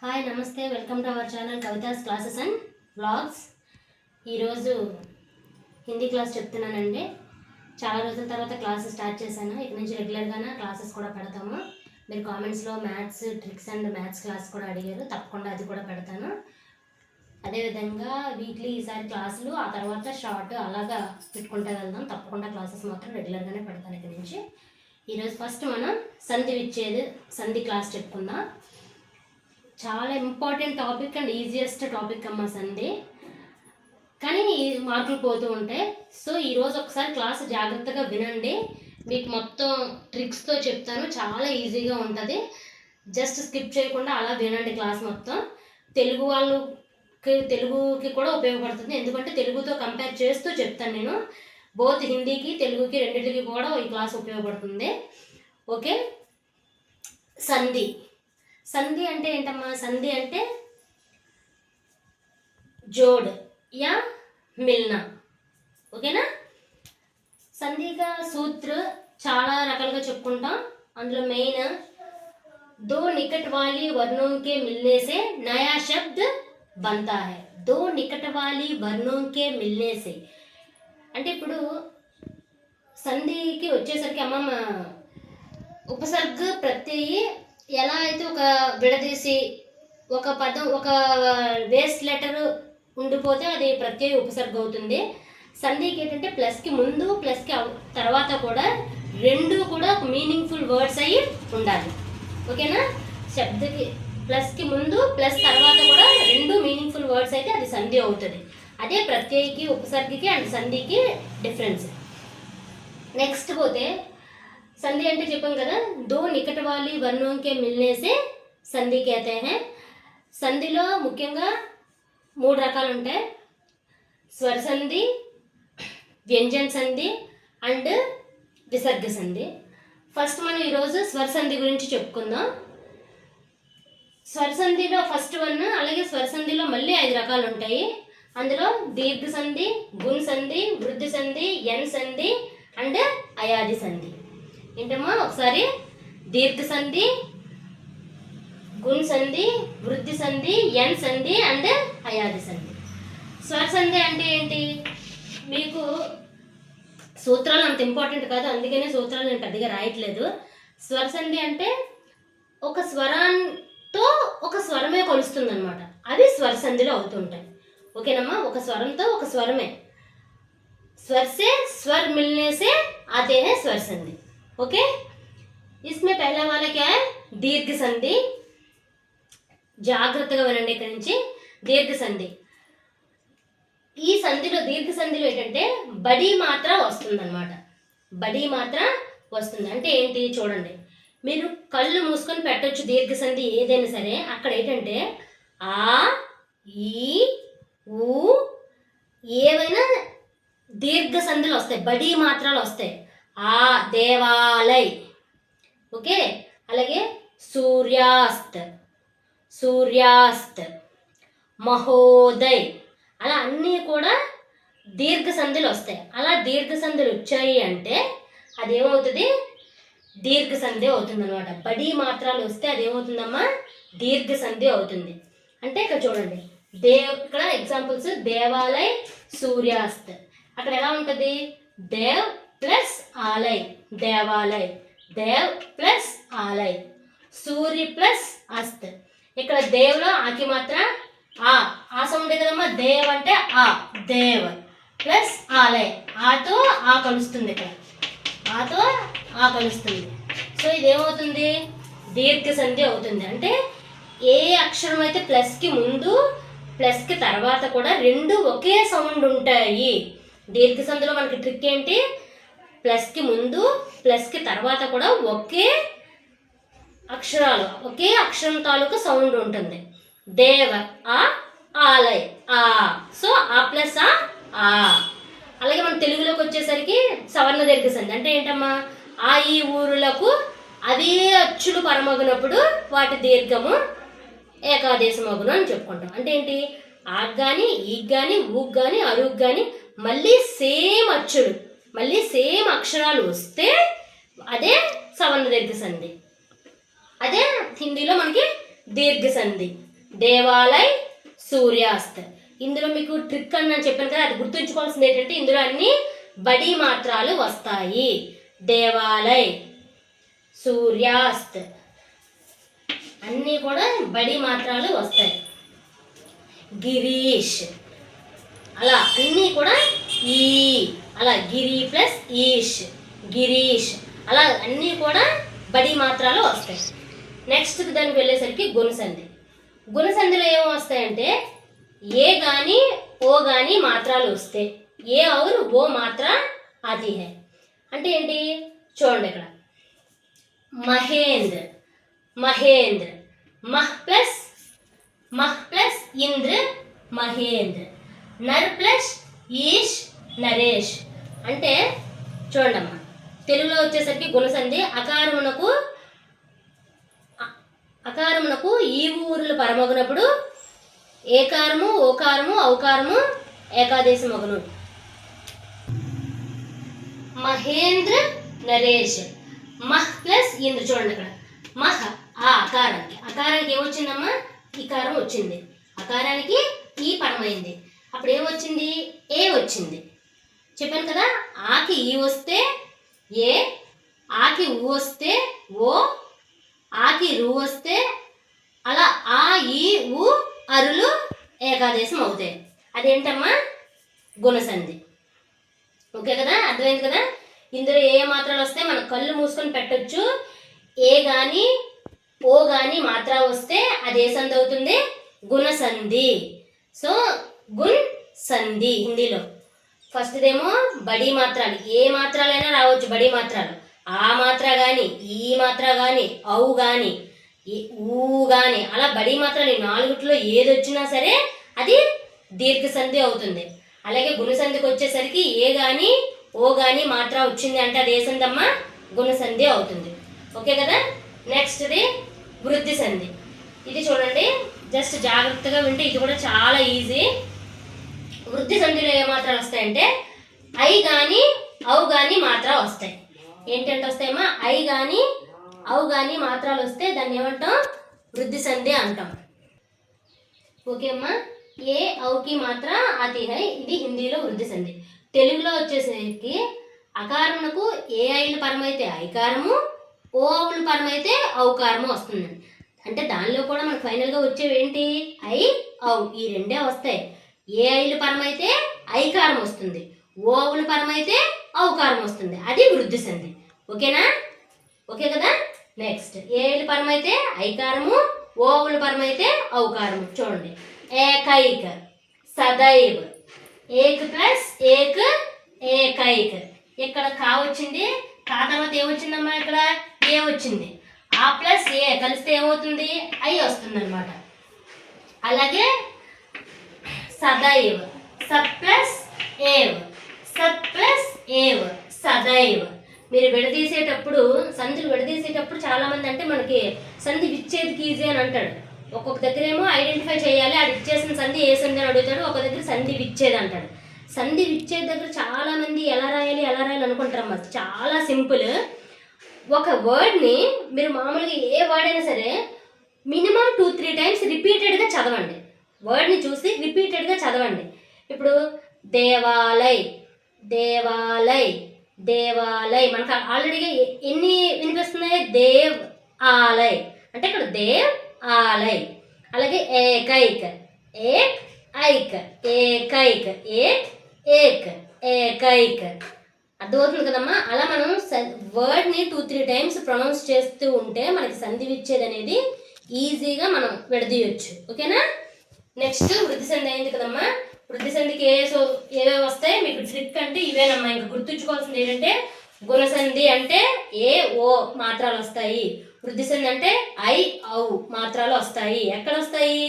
Hi నమస్తే, welcome to our channel Kavitha's classes and vlogs. ఈరోజు Hindi class చెప్తున్నానండి. చాలా రోజుల తర్వాత క్లాసెస్ స్టార్ట్ చేశాను. ఇక నుంచి రెగ్యులర్గానే క్లాసెస్ కూడా పెడతాము. మీరు కామెంట్స్లో maths tricks and maths class కూడా అడిగారు, తప్పకుండా అది కూడా పెడతాను. అదేవిధంగా వీక్లీ ఈసారి క్లాసులు, ఆ తర్వాత షార్ట్ అలాగా పెట్టుకుంటూ వెళ్దాం. తప్పకుండా క్లాసెస్ మాత్రం రెగ్యులర్గానే పెడతాను ఇక నుంచి. ఈరోజు ఫస్ట్ మనం సంధి విచ్ఛేద్ సంధి క్లాస్ చెప్పుకుందాం. చాలా important topic and easiest topic అమ్మ సంధి, కానీ మార్కులు పోతూ ఉంటాయి. సో ఈరోజు ఒకసారి క్లాస్ జాగ్రత్తగా వినండి. మీకు మొత్తం ట్రిక్స్తో చెప్తాను, చాలా ఈజీగా ఉంటుంది. జస్ట్ స్కిప్ చేయకుండా అలా వినండి క్లాస్ మొత్తం. తెలుగుకి కూడా ఉపయోగపడుతుంది, ఎందుకంటే తెలుగుతో కంపేర్ చేస్తూ చెప్తాను నేను. బోత్ హిందీకి తెలుగుకి రెండింటికి కూడా ఈ క్లాస్ ఉపయోగపడుతుంది. ఓకే. సంధి. संधि అంటే ఏంటమ్మా? సంధి అంటే जोड़ या मिलना. ఓకేనా? సంధి का सूत्र చాలా రకాలుగా చెప్పుకుంటాం. అందులో మెయిన్ दो निकट वाली वर्णों के मिलने से नया शब्द बनता है. दो निकट वाली वर्णों के मिलने से అంటే ఇప్పుడు సంధికి వచ్చేసరికి అమ్మమ్మ ఉపసర్గ ప్రత్యయి ఎలా అయితే ఒక విడదీసి ఒక పదం ఒక వేస్ట్ లెటర్ ఉండిపోతే అది ప్రత్యయ ఉపసర్గ అవుతుంది. సంధికి ఏంటంటే ప్లస్కి ముందు ప్లస్కి తర్వాత కూడా రెండు కూడా మీనింగ్ఫుల్ వర్డ్స్ అయ్యి ఉండాలి. ఓకేనా? శబ్దకి ప్లస్కి ముందు ప్లస్ తర్వాత కూడా రెండు మీనింగ్ఫుల్ వర్డ్స్ అయితే అది సంధి అవుతుంది. అదే ప్రత్యయకి ఉపసర్గకి అండ్ సంధికి డిఫరెన్స్. నెక్స్ట్ పోతే संधि అంటే చెప్పాం కదా, दो निकट वाली वर्णों के मिलने से संधि कहते हैं. సంధిలో ముఖ్యంగా మూడు రకాలు ఉంటాయి: స్వర సంధి, వ్యంజన సంధి అండ్ విసర్గ సంధి. ఫస్ట్ మనం ఈరోజు స్వర సంధి గురించి చెప్పుకుందాం. స్వర సంధిలో ఫస్ట్ వన్, అలాగే స్వర సంధిలో మళ్ళీ 5 రకాలు ఉంటాయి. అందులో దీర్ఘ సంధి, గుణ్ సంధి, వృద్ధి సంధి, యన్ సంధి అండ్ అయాది సంధి. ఏంటమ్మా? ఒకసారి దీర్ఘ సంధి, గుణ్ సంధి, వృద్ధి సంధి, యన్ సంధి అండ్ అయాది సంధి. స్వర సంధి అంటే ఏంటి? మీకు సూత్రాలు అంత ఇంపార్టెంట్ కాదు, అందుకనే సూత్రాలు నేను పెద్దగా రాయట్లేదు. స్వర సంధి అంటే ఒక స్వరంతో ఒక స్వరమే కలుస్తుంది అనమాట. అవి స్వర సంధిలో అవుతుంటాయి. ఓకేనమ్మా? ఒక స్వరంతో ఒక స్వరమే. स्वर से स्वर मिलने से आते हैं स्वर संधि. ओके. इसमें पहला वाला क्या है? दीर्घ संधि. జాగ్రత్తగా వినండి ఇక్కడ నుంచి. దీర్ఘ సంధి. ఈ సంధిలో దీర్ఘ సంధిలో ఏంటంటే బడి మాత్ర వస్తుందన్నమాట. బడి మాత్ర వస్తుంది అంటే ఏంటి చూడండి. మీరు కళ్ళు మూసుకొని పెట్టొచ్చు దీర్ఘ సంధి ఏదైనా సరే. అక్కడ ఏంటంటే ఆ, ఈ, ఊ ఏవైనా దీర్ఘ సంధులు వస్తాయి, బడి మాత్రాలు వస్తాయి. ఆ, దేవాలయ్. ఓకే. అలాగే సూర్యాస్త్, సూర్యాస్త్, మహోదయ్, అలా అన్నీ కూడా దీర్ఘ సంధులు వస్తాయి. అలా దీర్ఘ సంధులు వచ్చాయి అంటే అదేమవుతుంది? దీర్ఘ సంధి అవుతుంది అనమాట. బడి మాత్రాలు వస్తే అదేమవుతుందమ్మా? దీర్ఘ సంధి అవుతుంది. అంటే ఇక్కడ చూడండి, ఇక్కడ ఎగ్జాంపుల్స్: దేవాలయ్, సూర్యాస్త్. అక్కడ ఎలా ఉంటుంది? దేవ్ ప్లస్ ఆలయ్, దేవాలయ్. దేవ్ ప్లస్ ఆలయ్. సూర్య ప్లస్ అస్త్. ఇక్కడ దేవ్లో ఆకి మాత్ర ఆ సౌండ్ కదమ్మా. దేవ్ అంటే ఆ, దేవ్ ప్లస్ ఆలయ్. ఆతో ఆ కలుస్తుంది, ఇక్కడ ఆతో ఆ కలుస్తుంది. సో ఇదేమవుతుంది? దీర్ఘ సంధి అవుతుంది. అంటే ఏ అక్షరం అయితే ప్లస్కి ముందు ప్లస్కి తర్వాత కూడా రెండు ఒకే సౌండ్ ఉంటాయి. దీర్ఘ సంధిలో మనకి ట్రిక్ ఏంటి? ప్లస్కి ముందు ప్లస్కి తర్వాత కూడా ఒకే అక్షరాలు, ఒకే అక్షరం తాలూకు సౌండ్ ఉంటుంది. దేవ ఆ, ఆలయ్ ఆ. సో ఆ ప్లస్ ఆ. అలాగే మన తెలుగులోకి వచ్చేసరికి సవర్ణ దీర్ఘ సంధి అంటే ఏంటమ్మా? ఆ, ఈ ఊరులకు అదే అచ్చులు పరమగునప్పుడు వాటి దీర్ఘము ఏకాదేశమగును అని చెప్పుకుంటాం. అంటే ఏంటి? ఆగ్ కానీ, ఈగ్ కానీ, ఊగ్ కానీ, అరుగ్ కానీ మళ్ళీ సేమ్ అచ్చులు, మళ్ళీ సేమ్ అక్షరాలు వస్తే అదే సవర్ణ దీర్ఘ సంధి. అదే హిందీలో మనకి దీర్ఘ సంధి. దేవాలయ్ సూర్యాస్త్. ఇందులో మీకు ట్రిక్ అని నేను చెప్పాను కదా, అది గుర్తుంచుకోవాల్సింది ఏంటంటే ఇందులో అన్ని బడి మాత్రాలు వస్తాయి. దేవాలయ్ సూర్యాస్త్ అన్నీ కూడా బడి మాత్రాలు వస్తాయి. గిరీష్ అలా అన్నీ కూడా ఈ అలా గిరి ప్లస్ ఈష్ గిరీష్ అలా అన్నీ కూడా బడి మాత్రాలు వస్తాయి. నెక్స్ట్ దానికి వెళ్ళేసరికి గుణసంధి. గుణసంధిలో ఏమో వస్తాయంటే ఏ కానీ ఓ కానీ మాత్రాలు వస్తాయి. ఏ और ఓ మాత్ర ఆతి హై అంటే ఏంటి చూడండి ఇక్కడ. మహేంద్ర మహేంద్ర మహ్ ప్లస్ ఇంద్ర మహేంద్ర. నర్ ప్లస్ ఈష్ నరేష్ అంటే చూడమ్మా, తెలుగులో వచ్చేసరికి గుణసంధి అకారమునకు ఈ ఊరులు పరమగునప్పుడు ఏకారము ఓకారము ఔకారము ఏకాదేశి మగును. మహేంద్ర నరేష్ మహ్ ప్లస్ ఇంద్ర. చూడండి ఇక్కడ మహ్ ఆ అకారానికి ఏమొచ్చిందమ్మా, ఇకారం వచ్చింది. అకారానికి ఈ పరమైంది. అప్పుడు ఏమొచ్చింది, ఏ వచ్చింది. చెప్పాను కదా, ఆకి ఈ వస్తే ఏ, ఆకి ఊ వస్తే ఓ, ఆకి రు వస్తే అలా ఆ ఈ ఊ అరులు ఏకాదేశం అవుతాయి. అదేంటమ్మా గుణసంధి. ఓకే కదా, అర్థమైంది కదా. ఇందులో ఏ మాత్రాలు వస్తే మనం కళ్ళు మూసుకొని పెట్టొచ్చు. ఏ కానీ ఓ కానీ మాత్ర వస్తే అది ఏ సంధి అవుతుంది, గుణసంధి. సో గుణ్ సంధి హిందీలో ఫస్ట్దేమో బడి మాత్రాలు. ఏ మాత్రాలైనా రావచ్చు బడి మాత్రాలు. ఆ మాత్ర కానీ ఈ మాత్ర కానీ ఔ కానీ ఊ కానీ అలా బడి మాత్రాలు నాలుగుట్లో ఏది వచ్చినా సరే అది దీర్ఘ సంధి అవుతుంది. అలాగే గుణసంధికి వచ్చేసరికి ఏ కానీ ఓ కానీ మాత్ర వచ్చింది అంటే అది ఏ సంధి అమ్మా, గుణసంధి అవుతుంది. ఓకే కదా. నెక్స్ట్ది వృద్ధి సంధి. ఇది చూడండి, జస్ట్ జాగ్రత్తగా వింటే ఇది కూడా చాలా ఈజీ. వృద్ధి సంధిలో ఏ మాత్రాలు వస్తాయంటే ఐ కానీ ఔ కానీ మాత్ర వస్తాయి. ఏంటంటే వస్తాయమ్మా, ఐ కానీ ఔ కానీ మాత్రాలు వస్తే దాన్ని ఏమంటాం, వృద్ధి సంధి అంటాం. ఓకే అమ్మా. ఏ ఔకి మాత్ర ఆతి హై, ఇది హిందీలో వృద్ధి సంధి. తెలుగులో వచ్చేసరికి అకారమునకు ఏ ఐలు పరమైతే ఐకారము, ఓ ఔలు పరమైతే ఔకారము వస్తుందండి. అంటే దానిలో కూడా మనకు ఫైనల్గా వచ్చేవి ఏంటి, ఐ ఔ ఈ రెండే వస్తాయి. ఏ ఐలు పరమైతే ఐకారం వస్తుంది, ఓ ఔలు పరమైతే ఔకారం వస్తుంది, అది వృద్ధి సంధి. ఓకేనా, ఓకే కదా. నెక్స్ట్ ఏ ఐలు పరమైతే ఐకారము, ఓ ఔలు పరమైతే ఔకారము. చూడండి, ఏకైక సదైవ్ ఏక్ ప్లస్ ఏక్ ఏకైక్. ఇక్కడ కా వచ్చింది, కా తర్వాత ఏమొచ్చిందమ్మా, ఇక్కడ ఏ వచ్చింది. ఆ ప్లస్ ఏ కలిస్తే ఏమవుతుంది, ఐ వస్తుంది అనమాట. అలాగే సదైవ్ సత్ ప్లస్ ఏవ్ సత్ ప్లస్ ఏవ్ సదైవ్. మీరు విడదీసేటప్పుడు సంధులు విడదీసేటప్పుడు చాలామంది అంటే మనకి సంధి విచ్చేదికి ఈజీ అని అంటాడు. ఒక్కొక్క దగ్గర ఏమో ఐడెంటిఫై చేయాలి, అది ఇచ్చేసిన సంధి ఏ సంధి అని అడుగుతాడు. ఒక దగ్గర సంధి విచ్చేది అంటాడు. సంధి విచ్చేది దగ్గర చాలామంది ఎలా రాయాలి అనుకుంటారమ్మా. చాలా సింపుల్. ఒక వర్డ్ని మీరు మామూలుగా ఏ వర్డ్ అయినా సరే మినిమం 2-3 టైమ్స్ రిపీటెడ్గా చదవండి. వర్డ్ని చూసి రిపీటెడ్గా చదవండి. ఇప్పుడు దేవాలయ్ దేవాలయ్ దేవాలయ్ మనకు ఆల్రెడీగా ఎన్ని వినిపిస్తున్నాయి, దేవ్ ఆలయ్ అంటే ఇక్కడ దేవ్ ఆలయ్. అలాగే ఏకైక్ ఏక్ ఐక్ ఏకైక్ ఏక్ ఏక్ ఏకైక్. అర్థమవుతుంది కదమ్మా. అలా మనం వర్డ్ని 2-3 టైమ్స్ ప్రొనౌన్స్ చేస్తూ ఉంటే మనకి సంధి విచ్చేది అనేది ఈజీగా మనం విడదీయొచ్చు. ఓకేనా. నెక్స్ట్ వృద్ధి సంధి అయింది కదమ్మా. వృద్ధి సంధికి ఏవే వస్తాయి మీకు ట్రిక్ అంటే ఇవేనమ్మా. ఇంకా గుర్తుంచుకోవాల్సింది ఏంటంటే గుణసంధి అంటే ఏ ఓ మాత్రాలు వస్తాయి, వృద్ధి సంధి అంటే ఐ ఔ మాత్రాలు వస్తాయి. ఎక్కడ వస్తాయి,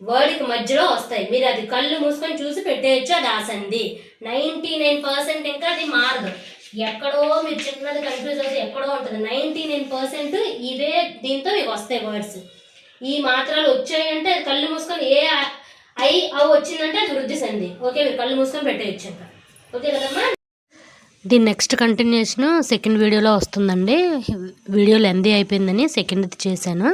వర్డ్కి మధ్యలో వస్తాయి. మీరు అది కళ్ళు మూసుకొని చూసి పెట్టేయచ్చు, అది ఆ సంధి. 99% ఇంకా అది మారదు. ఎక్కడో మీరు చిన్నది కన్ఫ్యూజ్ అవుతుంది, ఎక్కడో ఉంటుంది. 99% ఇదే దీంతో మీకు వస్తాయి వర్డ్స్. ఈ మాత్రాలు వచ్చాయి అంటే అది కళ్ళు మూసుకొని ఏ ఐ ఔ వచ్చిందంటే అది వృద్ధి సంధి. ఓకే, మీరు కళ్ళు మూసుకొని పెట్టేయచ్చు ఇంకా. ఓకే కదమ్మా. దీని నెక్స్ట్ కంటిన్యూషన్ సెకండ్ వీడియోలో వస్తుందండి. వీడియో లెంతీ అయిపోయిందని సెకండ్ది చేశాను.